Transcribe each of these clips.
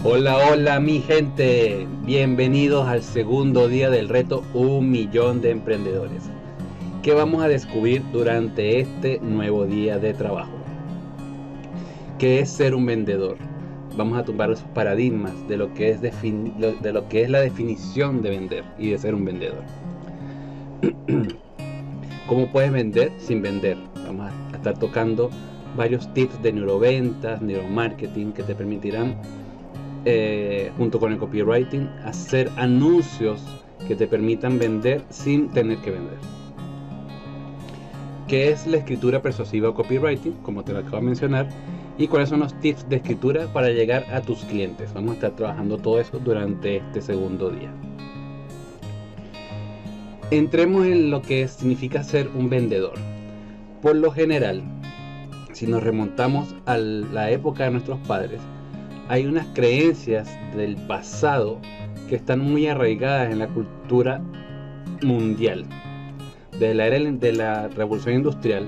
Hola, hola mi gente, bienvenidos al segundo día del reto 1.000.000 de emprendedores. ¿Qué vamos a descubrir durante este nuevo día de trabajo? ¿Qué es ser un vendedor? Vamos a tumbar esos paradigmas de lo que es la definición de vender y de ser un vendedor. ¿Cómo puedes vender sin vender? Vamos a estar tocando varios tips de neuroventas, neuromarketing que te permitirán junto con el copywriting, hacer anuncios que te permitan vender sin tener que vender. ¿Qué es la escritura persuasiva o copywriting? Como te lo acabo de mencionar. ¿Y cuáles son los tips de escritura para llegar a tus clientes? Vamos a estar trabajando todo eso durante este segundo día. Entremos en lo que significa ser un vendedor. Por lo general, si nos remontamos a la época de nuestros padres, hay unas creencias del pasado que están muy arraigadas en la cultura mundial. Desde la era de la revolución industrial,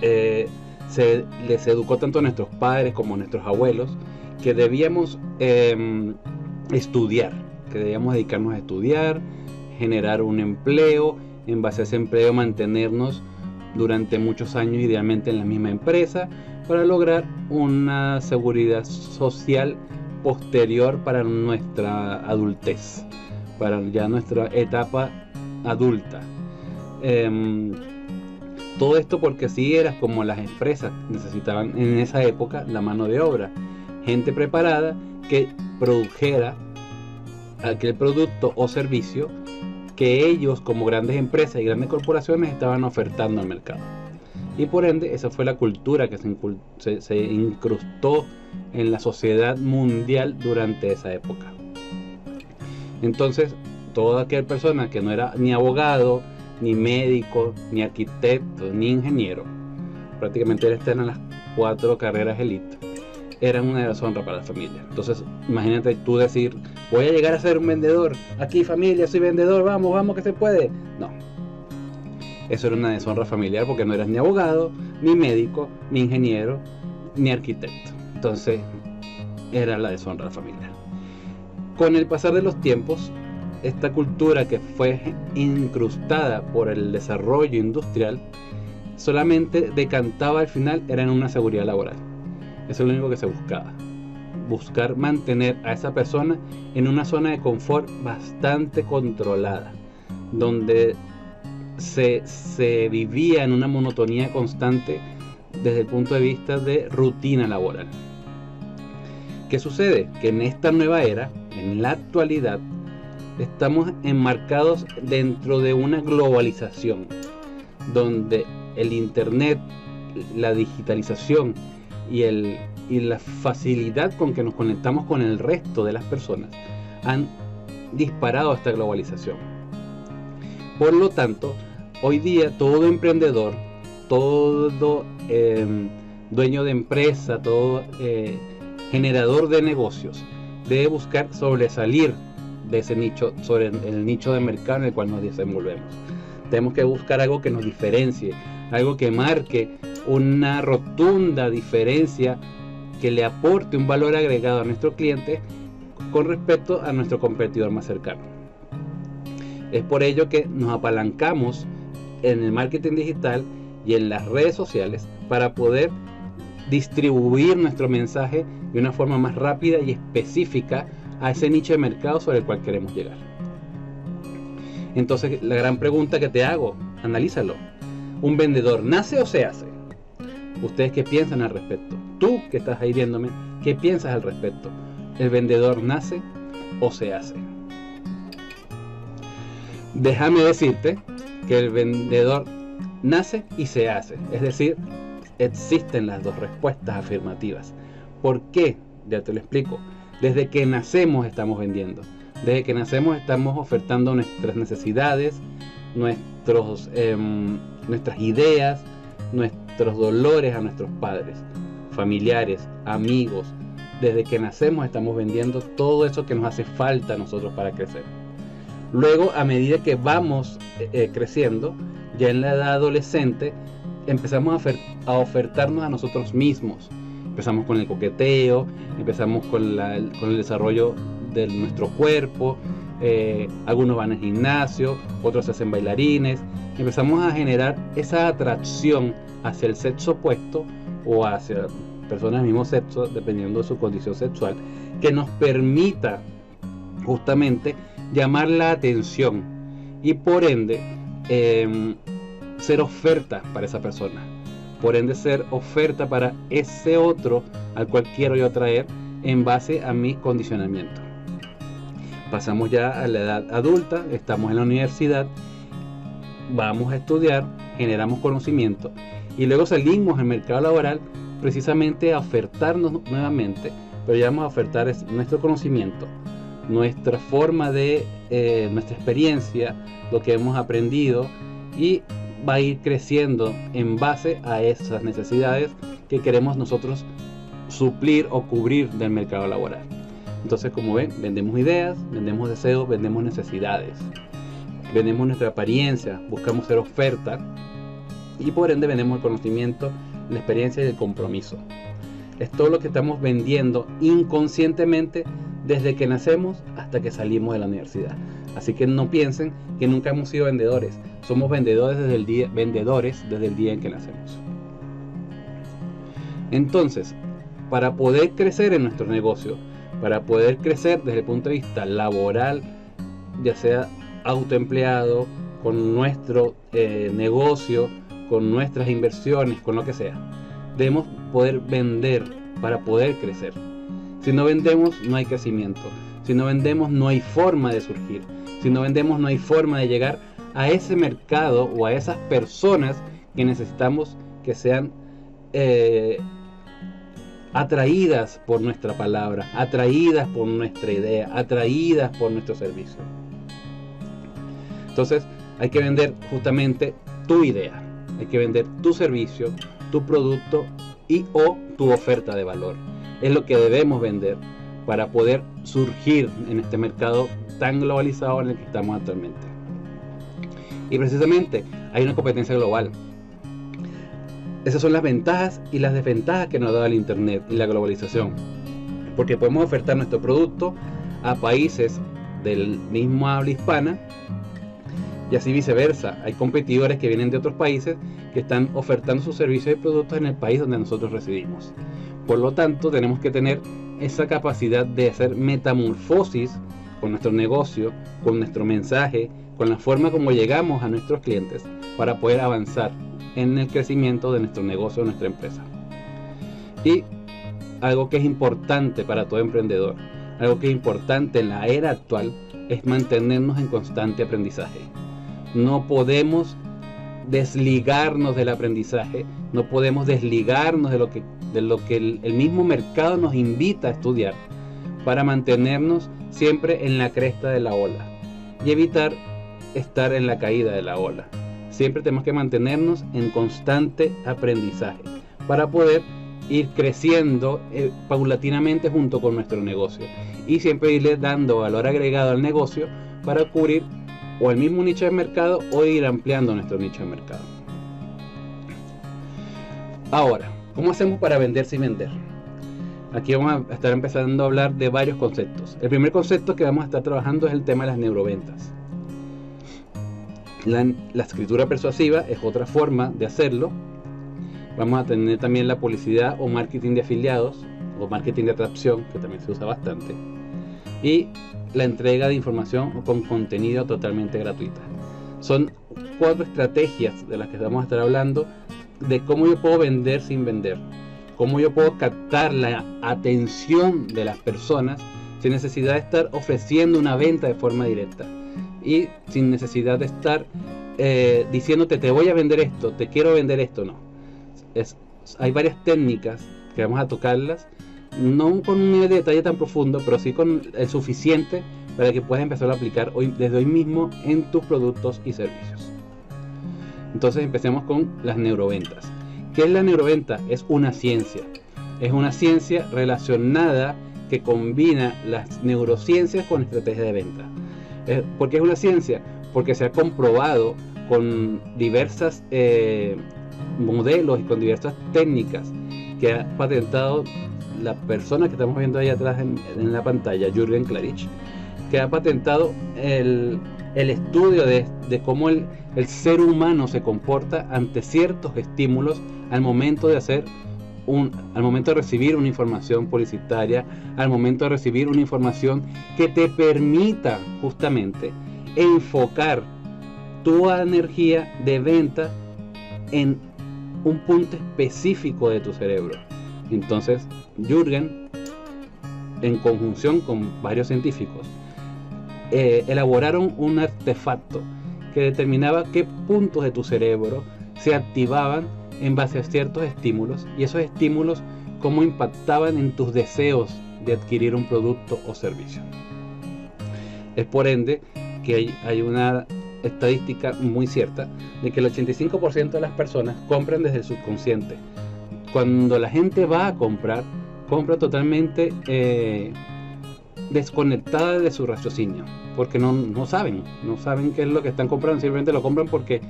se les educó tanto a nuestros padres como a nuestros abuelos que debíamos estudiar, que debíamos dedicarnos a estudiar, generar un empleo, en base a ese empleo mantenernos durante muchos años, idealmente en la misma empresa, para lograr una seguridad social posterior para nuestra adultez, para ya nuestra etapa adulta. Todo esto porque así era como las empresas necesitaban en esa época la mano de obra, gente preparada que produjera aquel producto o servicio que ellos, como grandes empresas y grandes corporaciones, estaban ofertando al mercado. Y por ende, esa fue la cultura que se incrustó en la sociedad mundial durante esa época. Entonces, toda aquella persona que no era ni abogado, ni médico, ni arquitecto, ni ingeniero, prácticamente eran las 4 carreras élite, eran una deshonra para la familia. Entonces, imagínate tú decir, voy a llegar a ser un vendedor, aquí familia, soy vendedor, vamos que se puede. No, eso era una deshonra familiar porque no eras ni abogado, ni médico, ni ingeniero, ni arquitecto. Entonces, era la deshonra familiar. Con el pasar de los tiempos, esta cultura que fue incrustada por el desarrollo industrial, solamente decantaba al final era en una seguridad laboral. Eso es lo único que se buscaba. Buscar mantener a esa persona en una zona de confort bastante controlada, donde se vivía en una monotonía constante desde el punto de vista de rutina laboral. ¿Qué sucede? Que en esta nueva era, en la actualidad, estamos enmarcados dentro de una globalización, donde el internet, la digitalización y la facilidad con que nos conectamos con el resto de las personas han disparado esta globalización. Por lo tanto, hoy día todo emprendedor, todo dueño de empresa, todo generador de negocios debe buscar sobresalir de ese nicho, sobre el nicho de mercado en el cual nos desenvolvemos. Tenemos que buscar algo que nos diferencie, algo que marque una rotunda diferencia, que le aporte un valor agregado a nuestro cliente con respecto a nuestro competidor más cercano. Es por ello que nos apalancamos en el marketing digital y en las redes sociales para poder distribuir nuestro mensaje de una forma más rápida y específica a ese nicho de mercado sobre el cual queremos llegar. Entonces, la gran pregunta que te hago, analízalo. ¿Un vendedor nace o se hace? ¿Ustedes qué piensan al respecto? Tú que estás ahí viéndome, ¿qué piensas al respecto? ¿El vendedor nace o se hace? Déjame decirte que el vendedor nace y se hace. Es decir, existen las dos respuestas afirmativas. ¿Por qué? Ya te lo explico. Desde que nacemos estamos vendiendo. Desde que nacemos estamos ofertando nuestras necesidades, nuestras ideas, nuestros dolores a nuestros padres, familiares, amigos. Desde que nacemos estamos vendiendo todo eso que nos hace falta a nosotros para crecer. Luego, a medida que vamos creciendo, ya en la edad adolescente, empezamos a ofertarnos a nosotros mismos. Empezamos con el coqueteo, empezamos con el desarrollo de nuestro cuerpo, algunos van al gimnasio, otros hacen bailarines. Empezamos a generar esa atracción hacia el sexo opuesto o hacia personas del mismo sexo, dependiendo de su condición sexual, que nos permita justamente llamar la atención y por ende ser oferta para esa persona, por ende ser oferta para ese otro al cual quiero yo atraer en base a mi condicionamiento. Pasamos ya a la edad adulta, estamos en la universidad, vamos a estudiar, generamos conocimiento y luego salimos al mercado laboral precisamente a ofertarnos nuevamente, pero ya vamos a ofertar nuestro conocimiento, nuestra forma de, nuestra experiencia, lo que hemos aprendido, y va a ir creciendo en base a esas necesidades que queremos nosotros suplir o cubrir del mercado laboral. Entonces, como ven, vendemos ideas, vendemos deseos, vendemos necesidades, vendemos nuestra apariencia, buscamos ser oferta y por ende vendemos el conocimiento, la experiencia y el compromiso. Es todo lo que estamos vendiendo inconscientemente desde que nacemos hasta que salimos de la universidad. Así que no piensen que nunca hemos sido vendedores. Somos vendedores desde el día en que nacemos. Entonces, para poder crecer en nuestro negocio, para poder crecer desde el punto de vista laboral, ya sea autoempleado, con nuestro negocio, con nuestras inversiones, con lo que sea, debemos poder vender para poder crecer. Si no vendemos, no hay crecimiento. Si no vendemos, no hay forma de surgir. Si no vendemos, no hay forma de llegar a ese mercado o a esas personas que necesitamos que sean atraídas por nuestra palabra, atraídas por nuestra idea, atraídas por nuestro servicio. Entonces, hay que vender justamente tu idea, hay que vender tu servicio, tu producto y o tu oferta de valor. Es lo que debemos vender para poder surgir en este mercado tan globalizado en el que estamos actualmente. Y precisamente hay una competencia global. Esas son las ventajas y las desventajas que nos da el internet y la globalización, porque podemos ofertar nuestro producto a países del mismo habla hispana y así viceversa. Hay competidores que vienen de otros países que están ofertando sus servicios y productos en el país donde nosotros residimos. Por lo tanto, tenemos que tener esa capacidad de hacer metamorfosis con nuestro negocio, con nuestro mensaje, con la forma como llegamos a nuestros clientes para poder avanzar en el crecimiento de nuestro negocio o nuestra empresa. Y algo que es importante para todo emprendedor, algo que es importante en la era actual, es mantenernos en constante aprendizaje. No podemos desligarnos del aprendizaje, no podemos desligarnos de lo que el mismo mercado nos invita a estudiar para mantenernos siempre en la cresta de la ola y evitar estar en la caída de la ola. Siempre tenemos que mantenernos en constante aprendizaje para poder ir creciendo paulatinamente junto con nuestro negocio y siempre irle dando valor agregado al negocio para cubrir o el mismo nicho de mercado o ir ampliando nuestro nicho de mercado. Ahora, ¿cómo hacemos para vender sin vender? Aquí vamos a estar empezando a hablar de varios conceptos. El primer concepto que vamos a estar trabajando es el tema de las neuroventas. La escritura persuasiva es otra forma de hacerlo. Vamos a tener también la publicidad o marketing de afiliados o marketing de atracción, que también se usa bastante, y la entrega de información con contenido totalmente gratuita. Son 4 estrategias de las que vamos a estar hablando de cómo yo puedo vender sin vender, cómo yo puedo captar la atención de las personas sin necesidad de estar ofreciendo una venta de forma directa y sin necesidad de estar diciéndote te voy a vender esto, te quiero vender esto. No, hay varias técnicas que vamos a tocarlas, no con un nivel de detalle tan profundo, pero sí con el suficiente para que puedas empezar a aplicar desde hoy mismo en tus productos y servicios. Entonces empecemos con las neuroventas. ¿Qué es la neuroventa? Es una ciencia relacionada que combina las neurociencias con estrategia de venta. ¿Por qué es una ciencia? Porque se ha comprobado con diversas modelos y con diversas técnicas que ha patentado la persona que estamos viendo ahí atrás en la pantalla, Jürgen Klarich, que ha patentado el estudio de cómo el ser humano se comporta ante ciertos estímulos al momento de recibir una información publicitaria, al momento de recibir una información que te permita justamente enfocar tu energía de venta en un punto específico de tu cerebro. Entonces, Jürgen, en conjunción con varios científicos, elaboraron un artefacto que determinaba qué puntos de tu cerebro se activaban en base a ciertos estímulos, y esos estímulos cómo impactaban en tus deseos de adquirir un producto o servicio. Es por ende que hay una estadística muy cierta de que el 85% de las personas compran desde el subconsciente. Cuando la gente va a compra totalmente desconectada de su raciocinio, porque no saben qué es lo que están comprando, simplemente lo compran porque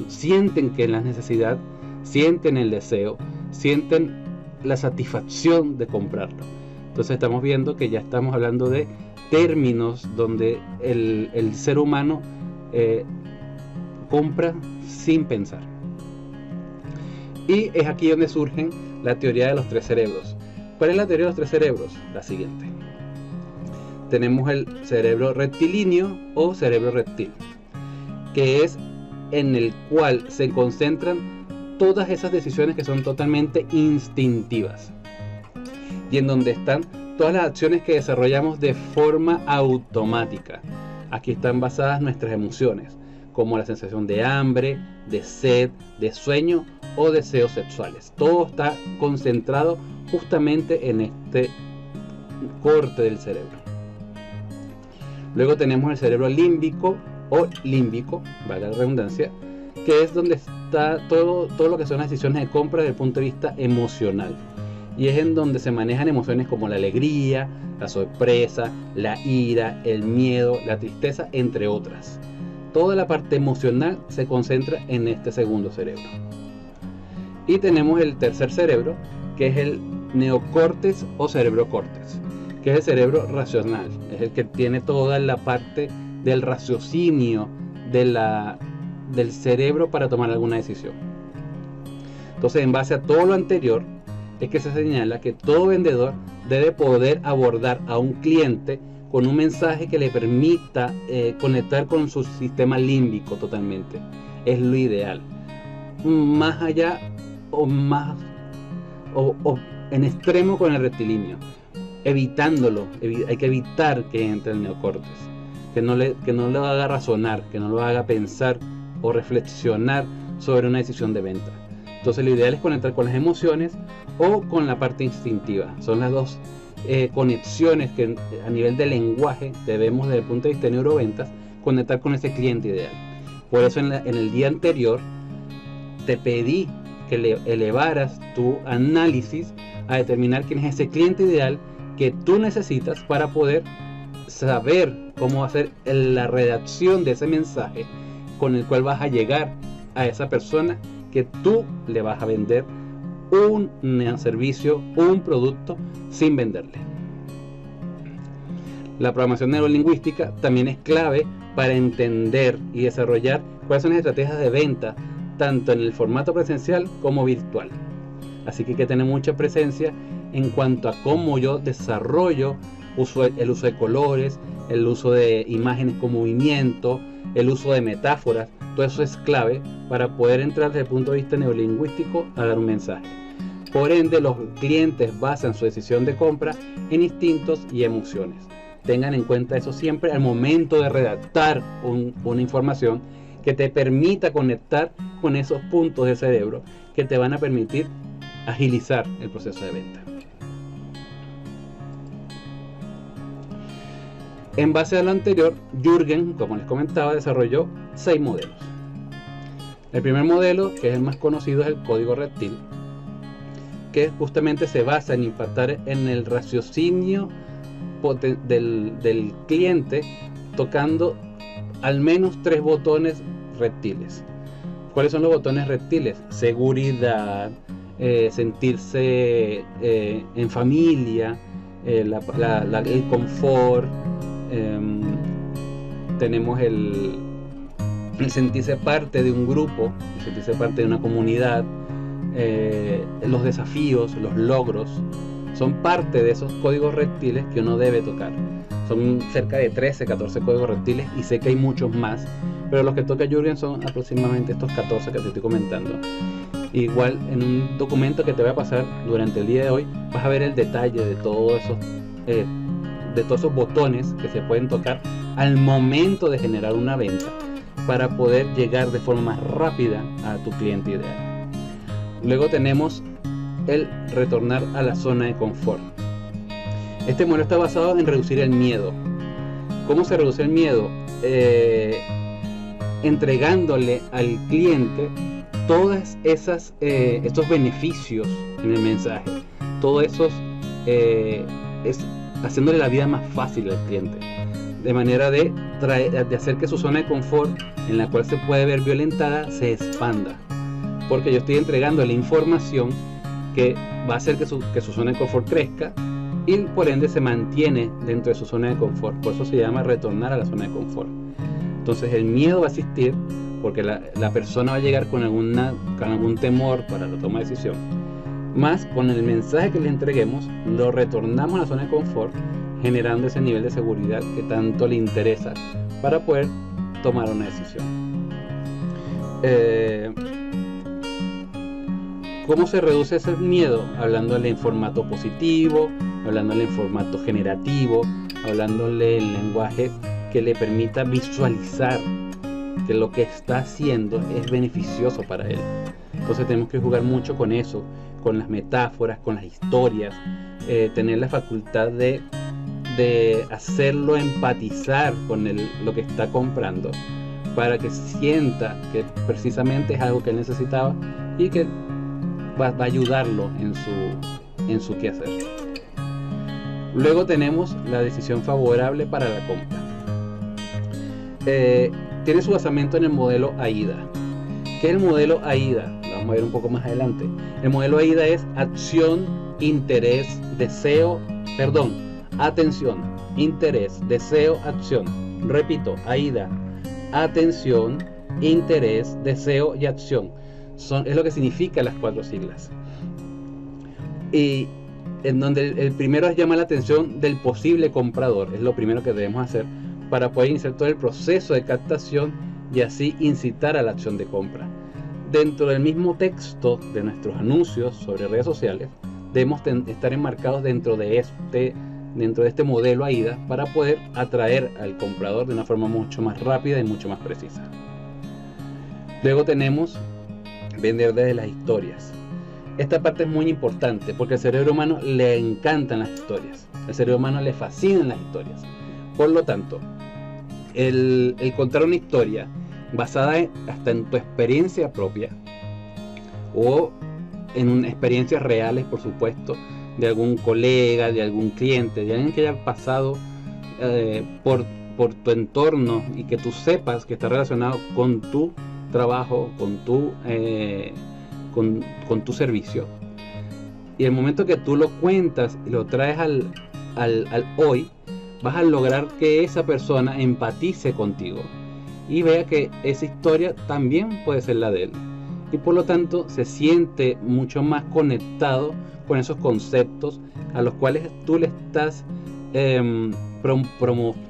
sienten que la necesidad, sienten el deseo, sienten la satisfacción de comprarlo. Entonces estamos viendo que ya estamos hablando de términos donde el ser humano compra sin pensar. Y es aquí donde surge la teoría de los tres cerebros. ¿Cuál es la teoría de los tres cerebros? La siguiente. Tenemos el cerebro rectilíneo o cerebro reptil, que es en el cual se concentran todas esas decisiones que son totalmente instintivas, y en donde están todas las acciones que desarrollamos de forma automática. Aquí están basadas nuestras emociones, como la sensación de hambre, de sed, de sueño o deseos sexuales. Todo está concentrado justamente en este corte del cerebro. Luego tenemos el cerebro límbico o límbico, valga la redundancia, que es donde está todo lo que son las decisiones de compra desde el punto de vista emocional. Y es en donde se manejan emociones como la alegría, la sorpresa, la ira, el miedo, la tristeza, entre otras. Toda la parte emocional se concentra en este segundo cerebro. Y tenemos el tercer cerebro, que es el neocórtex o cerebrocórtex, que es el cerebro racional. Es el que tiene toda la parte del raciocinio del cerebro para tomar alguna decisión. Entonces, en base a todo lo anterior, es que se señala que todo vendedor debe poder abordar a un cliente con un mensaje que le permita conectar con su sistema límbico totalmente. Es lo ideal. Más allá o en extremo con el rectilíneo, evitándolo. Hay que evitar que entre el neocórtex, que no lo haga razonar, que no lo haga pensar o reflexionar sobre una decisión de venta. Entonces lo ideal es conectar con las emociones o con la parte instintiva. Son las dos conexiones que a nivel de lenguaje debemos, desde el punto de vista de neuroventas, conectar con ese cliente ideal. Por eso en el día anterior te pedí que le elevaras tu análisis a determinar quién es ese cliente ideal que tú necesitas para poder saber cómo hacer la redacción de ese mensaje con el cual vas a llegar a esa persona que tú le vas a vender un servicio, un producto sin venderle. La programación neurolingüística también es clave para entender y desarrollar cuáles son las estrategias de venta, tanto en el formato presencial como virtual. Así que hay que tener mucha presencia en cuanto a cómo yo desarrollo el uso de colores, el uso de imágenes con movimiento, el uso de metáforas. Todo eso es clave para poder entrar desde el punto de vista neurolingüístico a dar un mensaje. Por ende, los clientes basan su decisión de compra en instintos y emociones. Tengan en cuenta eso siempre al momento de redactar una información que te permita conectar con esos puntos del cerebro que te van a permitir agilizar el proceso de venta. En base a lo anterior, Jürgen, como les comentaba, desarrolló 6 modelos. El primer modelo, que es el más conocido, es el código reptil, que justamente se basa en impactar en el raciocinio del cliente, tocando al menos 3 botones reptiles. ¿Cuáles son los botones reptiles? Seguridad, sentirse en familia, el confort, tenemos el sentirse parte de un grupo, el sentirse parte de una comunidad, los desafíos, los logros, son parte de esos códigos reptiles que uno debe tocar. Son cerca de 13, 14 códigos reptiles y sé que hay muchos más, pero los que toca Jürgen son aproximadamente estos 14 que te estoy comentando. Igual en un documento que te voy a pasar durante el día de hoy vas a ver el detalle de todos esos botones que se pueden tocar al momento de generar una venta para poder llegar de forma más rápida a tu cliente ideal. Luego tenemos el retornar a la zona de confort. Este modelo está basado en reducir el miedo. ¿Cómo se reduce el miedo? Entregándole al cliente todas estos beneficios en el mensaje, todos esos haciéndole la vida más fácil al cliente, de manera de hacer que su zona de confort, en la cual se puede ver violentada, se expanda, porque yo estoy entregando la información que va a hacer que su zona de confort crezca y por ende se mantiene dentro de su zona de confort. Por eso se llama retornar a la zona de confort. Entonces el miedo va a existir porque la persona va a llegar con algún temor para la toma de decisión, más con el mensaje que le entreguemos lo retornamos a la zona de confort, generando ese nivel de seguridad que tanto le interesa para poder tomar una decisión. ¿Cómo se reduce ese miedo? Hablándole en formato positivo, hablándole en formato generativo, hablándole en lenguaje que le permita visualizar que lo que está haciendo es beneficioso para él. Entonces tenemos que jugar mucho con eso, con las metáforas, con las historias, tener la facultad de hacerlo empatizar con lo que está comprando, para que sienta que precisamente es algo que él necesitaba y que va a ayudarlo en su quehacer. Luego tenemos la decisión favorable para la compra. Tiene su basamento en el modelo AIDA. ¿Qué es el modelo AIDA? Lo vamos a ver un poco más adelante. El modelo AIDA es acción, interés, deseo, atención, interés, deseo, acción. Repito, AIDA, atención, interés, deseo y acción. Es lo que significa las 4 siglas. Y en donde el primero es llamar la atención del posible comprador. Es lo primero que debemos hacer para poder iniciar todo el proceso de captación y así incitar a la acción de compra. Dentro del mismo texto de nuestros anuncios sobre redes sociales debemos estar enmarcados dentro de este modelo AIDA para poder atraer al comprador de una forma mucho más rápida y mucho más precisa. Luego tenemos vender desde las historias. Esta parte es muy importante porque al cerebro humano le encantan las historias, al cerebro humano le fascinan las historias. Por lo tanto, el contar una historia basada hasta en tu experiencia propia o en experiencias reales, por supuesto, de algún colega, de algún cliente, de alguien que haya pasado por tu entorno y que tú sepas que está relacionado con tu trabajo, con tu servicio. Y el momento que tú lo cuentas y lo traes al hoy, vas a lograr que esa persona empatice contigo y vea que esa historia también puede ser la de él, y por lo tanto se siente mucho más conectado con esos conceptos a los cuales tú le estás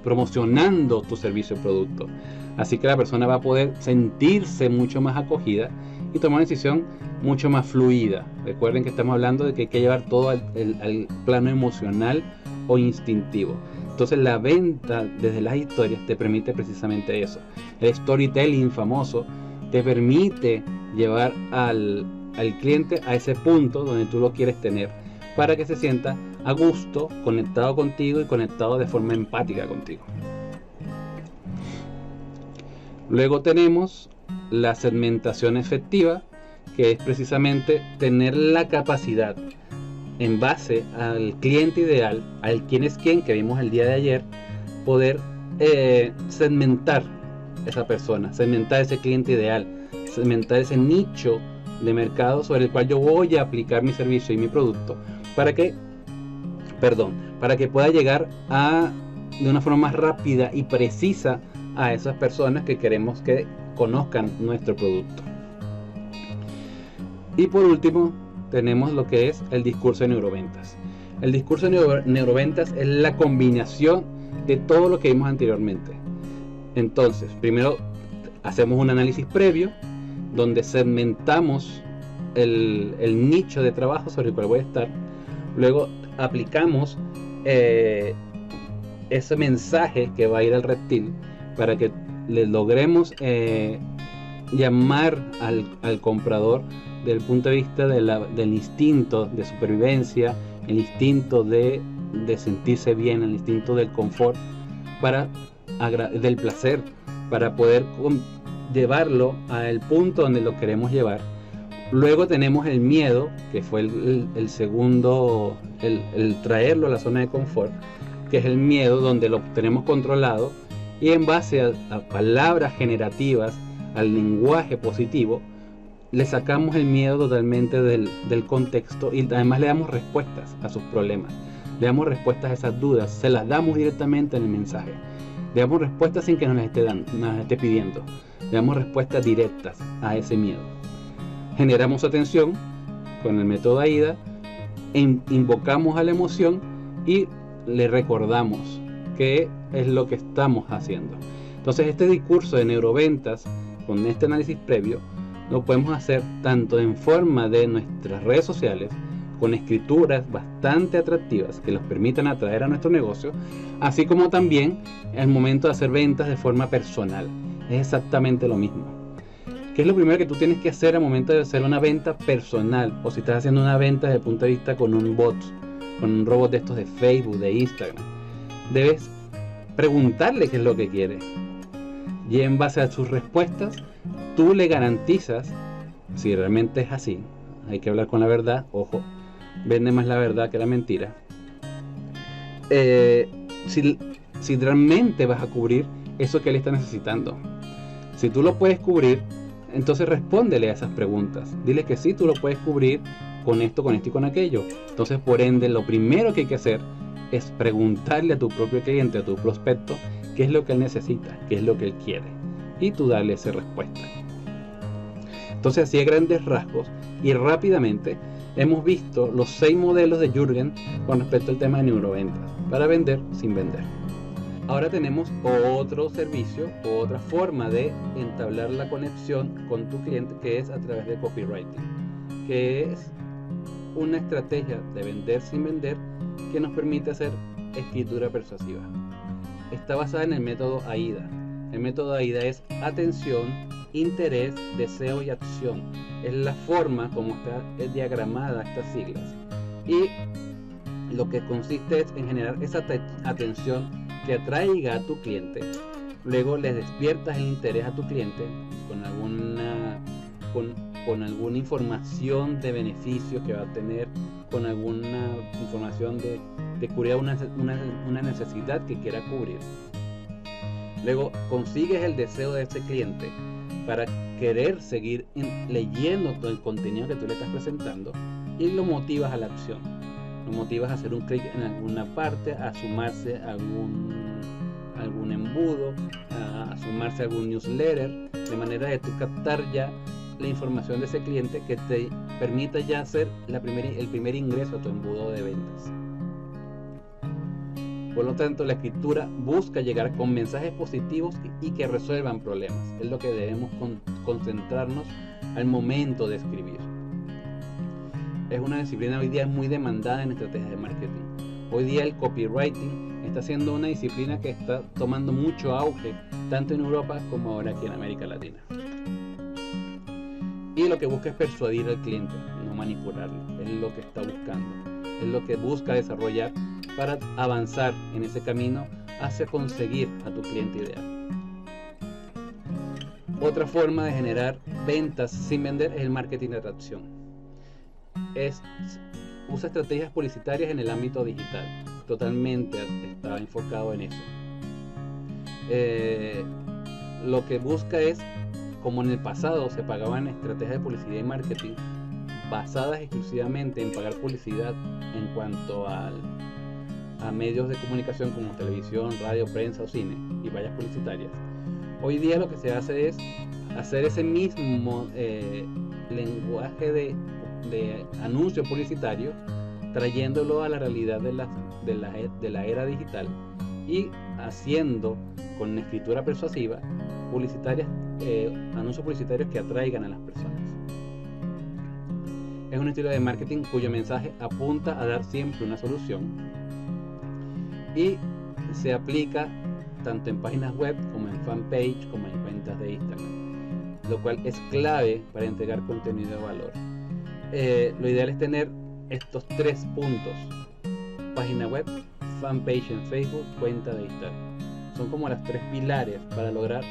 promocionando tu servicio o producto. Así que la persona va a poder sentirse mucho más acogida y tomar una decisión mucho más fluida. Recuerden que estamos hablando de que hay que llevar todo al plano emocional o instintivo. Entonces la venta desde las historias te permite precisamente eso. El storytelling famoso te permite llevar al cliente a ese punto donde tú lo quieres tener, para que se sienta a gusto, conectado contigo y conectado de forma empática contigo. Luego tenemos la segmentación efectiva, que es precisamente tener la capacidad, en base al cliente ideal, al quién es quién que vimos el día de ayer, poder segmentar esa persona, segmentar ese cliente ideal, segmentar ese nicho de mercado sobre el cual yo voy a aplicar mi servicio y mi producto para que pueda llegar de una forma más rápida y precisa a esas personas que queremos que conozcan nuestro producto. Y por último, tenemos lo que es el discurso de neuroventas. El discurso de neuroventas es la combinación de todo lo que vimos anteriormente. Entonces, primero hacemos un análisis previo donde segmentamos el nicho de trabajo sobre el cual voy a estar. Luego aplicamos ese mensaje que va a ir al reptil para que le logremos llamar al comprador desde el punto de vista del instinto de supervivencia, el instinto de sentirse bien, el instinto del confort, del placer, para poder llevarlo al punto donde lo queremos llevar. Luego tenemos el miedo, que fue el segundo, el traerlo a la zona de confort, que es el miedo donde lo tenemos controlado, y en base a palabras generativas, al lenguaje positivo, le sacamos el miedo totalmente del contexto y además le damos respuestas a sus problemas, le damos respuestas a esas dudas, se las damos directamente en el mensaje, le damos respuestas sin que nos las esté pidiendo, le damos respuestas directas a ese miedo. Generamos atención con el método AIDA, invocamos a la emoción y le recordamos qué es lo que estamos haciendo. Entonces, este discurso de neuroventas con este análisis previo lo podemos hacer tanto en forma de nuestras redes sociales, con escrituras bastante atractivas que nos permitan atraer a nuestro negocio, así como también al momento de hacer ventas de forma personal. Es exactamente lo mismo. ¿Qué es lo primero que tú tienes que hacer al momento de hacer una venta personal? O si estás haciendo una venta desde el punto de vista con un bot, con un robot de estos de Facebook, de Instagram, debes preguntarle qué es lo que quiere. Y en base a sus respuestas, tú le garantizas, si realmente es así, hay que hablar con la verdad, ojo, vende más la verdad que la mentira. Si realmente vas a cubrir eso que él está necesitando. Si tú lo puedes cubrir, entonces respóndele a esas preguntas. Dile que sí, tú lo puedes cubrir con esto y con aquello. Entonces, por ende, lo primero que hay que hacer es preguntarle a tu propio cliente, a tu prospecto, qué es lo que él necesita, qué es lo que él quiere, y tú darle esa respuesta. Entonces, así a grandes rasgos y rápidamente hemos visto los 6 modelos de Jürgen con respecto al tema de neuroventas para vender sin vender. Ahora tenemos otro servicio, otra forma de entablar la conexión con tu cliente, que es a través de copywriting, que es una estrategia de vender sin vender que nos permite hacer escritura persuasiva. Está basada en el método AIDA. El método AIDA es atención, interés, deseo y acción. Es la forma como es diagramada estas siglas. Y lo que consiste es en generar esa atención que atraiga a tu cliente. Luego le despiertas el interés a tu cliente con alguna información de beneficio que va a tener, con alguna información de cubrir una necesidad que quiera cubrir. Luego consigues el deseo de ese cliente para querer seguir leyendo todo el contenido que tú le estás presentando, y lo motivas a la acción. Lo motivas a hacer un clic en alguna parte, a sumarse a algún embudo, a sumarse a algún newsletter, de manera de tú captar ya la información de ese cliente que te permita ya hacer el primer ingreso a tu embudo de ventas. Por lo tanto, la escritura busca llegar con mensajes positivos y que resuelvan problemas. Es lo que debemos concentrarnos al momento de escribir. Es una disciplina hoy día muy demandada en estrategias de marketing. Hoy día el copywriting está siendo una disciplina que está tomando mucho auge, tanto en Europa como ahora aquí en América Latina. Y lo que busca es persuadir al cliente, no manipularlo. Es lo que está buscando. Es lo que busca desarrollar para avanzar en ese camino hacia conseguir a tu cliente ideal. Otra forma de generar ventas sin vender es el marketing de atracción. Usa estrategias publicitarias en el ámbito digital. Totalmente está enfocado en eso. Lo que busca es como en el pasado se pagaban estrategias de publicidad y marketing basadas exclusivamente en pagar publicidad en cuanto a medios de comunicación como televisión, radio, prensa o cine y vallas publicitarias, hoy día lo que se hace es hacer ese mismo lenguaje de anuncio publicitario, trayéndolo a la realidad de la era digital y haciendo con escritura persuasiva anuncios publicitarios que atraigan a las personas. Es un estilo de marketing cuyo mensaje apunta a dar siempre una solución y se aplica tanto en páginas web como en fanpage como en cuentas de Instagram, lo cual es clave para entregar contenido de valor. Lo ideal es tener estos 3 puntos: página web, fanpage en Facebook, cuenta de Instagram. Son como las 3 pilares para lograr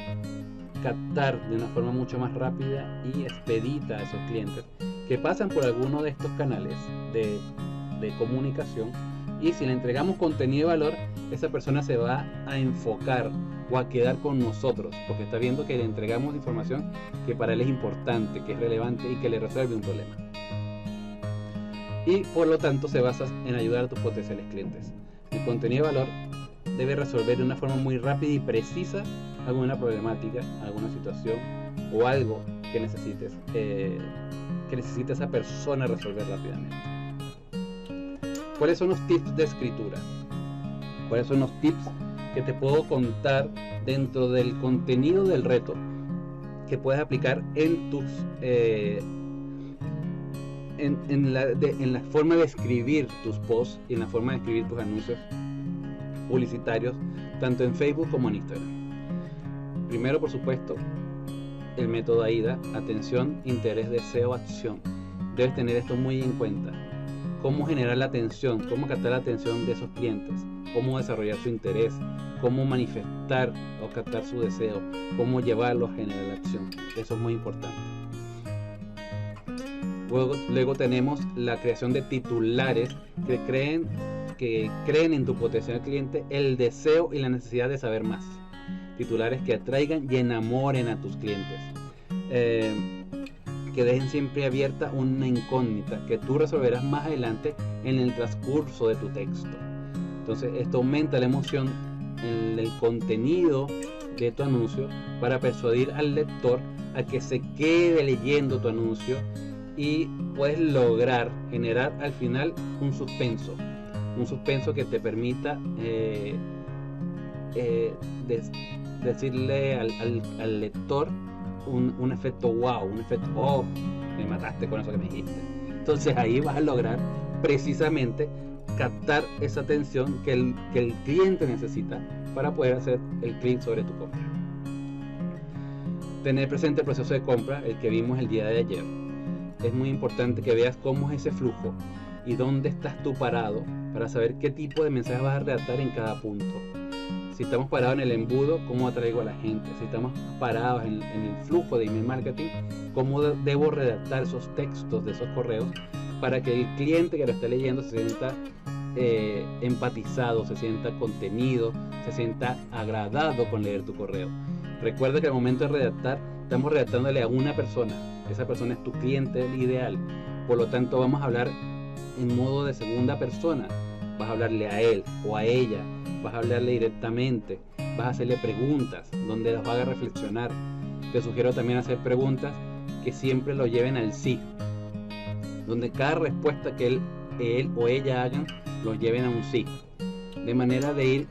captar de una forma mucho más rápida y expedita a esos clientes que pasan por alguno de estos canales de comunicación, y si le entregamos contenido de valor, esa persona se va a enfocar o a quedar con nosotros porque está viendo que le entregamos información que para él es importante, que es relevante y que le resuelve un problema, y por lo tanto se basa en ayudar a tus potenciales clientes. El contenido de valor debe resolver de una forma muy rápida y precisa alguna problemática, alguna situación o algo que necesite esa persona resolver rápidamente. ¿Cuáles son los tips de escritura? ¿Cuáles son los tips que te puedo contar dentro del contenido del reto que puedes aplicar en tus en la forma de escribir tus posts y en la forma de escribir tus anuncios publicitarios, tanto en Facebook como en Instagram? Primero, por supuesto, el método AIDA: atención, interés, deseo, acción. Debes tener esto muy en cuenta. Cómo generar la atención, cómo captar la atención de esos clientes, cómo desarrollar su interés, cómo manifestar o captar su deseo, cómo llevarlo a generar la acción. Eso es muy importante. Luego tenemos la creación de titulares que creen en tu potencial cliente el deseo y la necesidad de saber más. Titulares que atraigan y enamoren a tus clientes, que dejen siempre abierta una incógnita que tú resolverás más adelante en el transcurso de tu texto. Entonces esto aumenta la emoción en el contenido de tu anuncio para persuadir al lector a que se quede leyendo tu anuncio, y puedes lograr generar al final un suspenso que te permita decirle al lector un efecto wow, un efecto oh, me mataste con eso que me dijiste. Entonces ahí vas a lograr precisamente captar esa atención que el cliente necesita para poder hacer el clic sobre tu compra. Tener presente el proceso de compra, el que vimos el día de ayer. Es muy importante que veas cómo es ese flujo y dónde estás tú parado para saber qué tipo de mensajes vas a redactar en cada punto. Si estamos parados en el embudo, ¿cómo atraigo a la gente? Si estamos parados en el flujo de email marketing, ¿cómo debo redactar esos textos de esos correos para que el cliente que lo está leyendo se sienta empatizado, se sienta contenido, se sienta agradado con leer tu correo? Recuerda que al momento de redactar, estamos redactándole a una persona. Esa persona es tu cliente ideal. Por lo tanto, vamos a hablar en modo de segunda persona. Vas a hablarle a él o a ella. Vas a hablarle directamente. Vas a hacerle preguntas donde los haga reflexionar. Te sugiero también hacer preguntas que siempre lo lleven al sí, donde cada respuesta que él o ella hagan los lleven a un sí, de manera de ir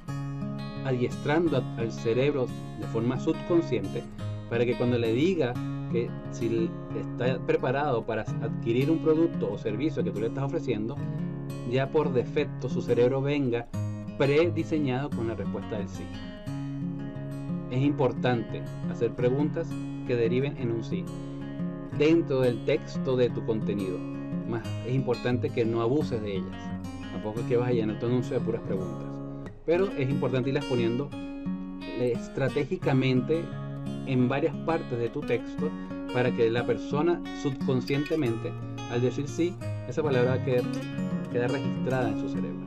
adiestrando al cerebro de forma subconsciente para que cuando le diga que si está preparado para adquirir un producto o servicio que tú le estás ofreciendo, ya por defecto su cerebro venga prediseñado con la respuesta del sí. Es importante hacer preguntas que deriven en un sí dentro del texto de tu contenido. Más es importante que no abuses de ellas. Tampoco es que vas a llenar tu anuncio de puras preguntas, pero es importante irlas poniendo estratégicamente en varias partes de tu texto para que la persona subconscientemente, al decir sí, esa palabra va a quedar registrada en su cerebro.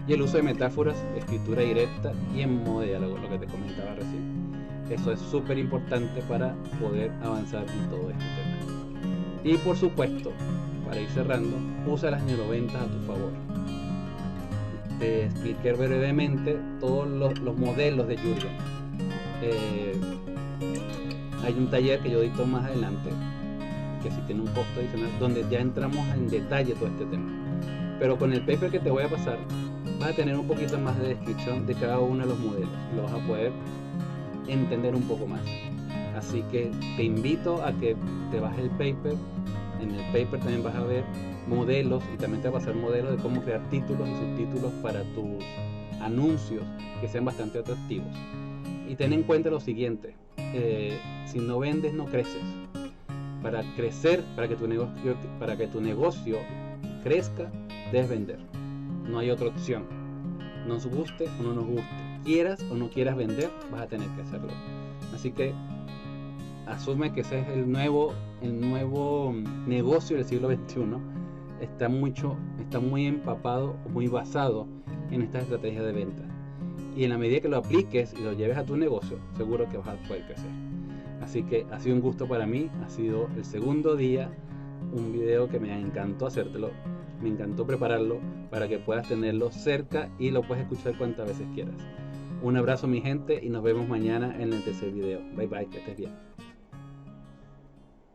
Y el uso de metáforas, escritura directa y en modo de diálogo, lo que te comentaba recién. Eso es súper importante para poder avanzar en todo este tema. Y por supuesto, para ir cerrando, usa las neuroventas a tu favor. Te expliqué brevemente todos los modelos de Jürgen. Hay un taller que yo dicto más adelante, que sí tiene un costo adicional, donde ya entramos en detalle todo este tema. Pero con el paper que te voy a pasar, vas a tener un poquito más de descripción de cada uno de los modelos. Lo vas a poder entender un poco más. Así que te invito a que te bajes el paper. En el paper también vas a ver modelos y también te va a pasar modelos de cómo crear títulos y subtítulos para tus anuncios que sean bastante atractivos. Y ten en cuenta lo siguiente, si no vendes no creces. Para crecer, para que tu negocio crezca, debes vender. No hay otra opción. Nos guste o no nos guste, quieras o no quieras vender, vas a tener que hacerlo. Así que asume que ese es el nuevo negocio del siglo XXI. Está muy empapado, muy basado en estas estrategias de venta. Y en la medida que lo apliques y lo lleves a tu negocio, seguro que vas a poder crecer. Así que ha sido un gusto para mí. Ha sido el segundo día, un video que me encantó hacértelo. Me encantó prepararlo para que puedas tenerlo cerca y lo puedes escuchar cuantas veces quieras. Un abrazo mi gente y nos vemos mañana en el tercer video. Bye bye, que estés bien.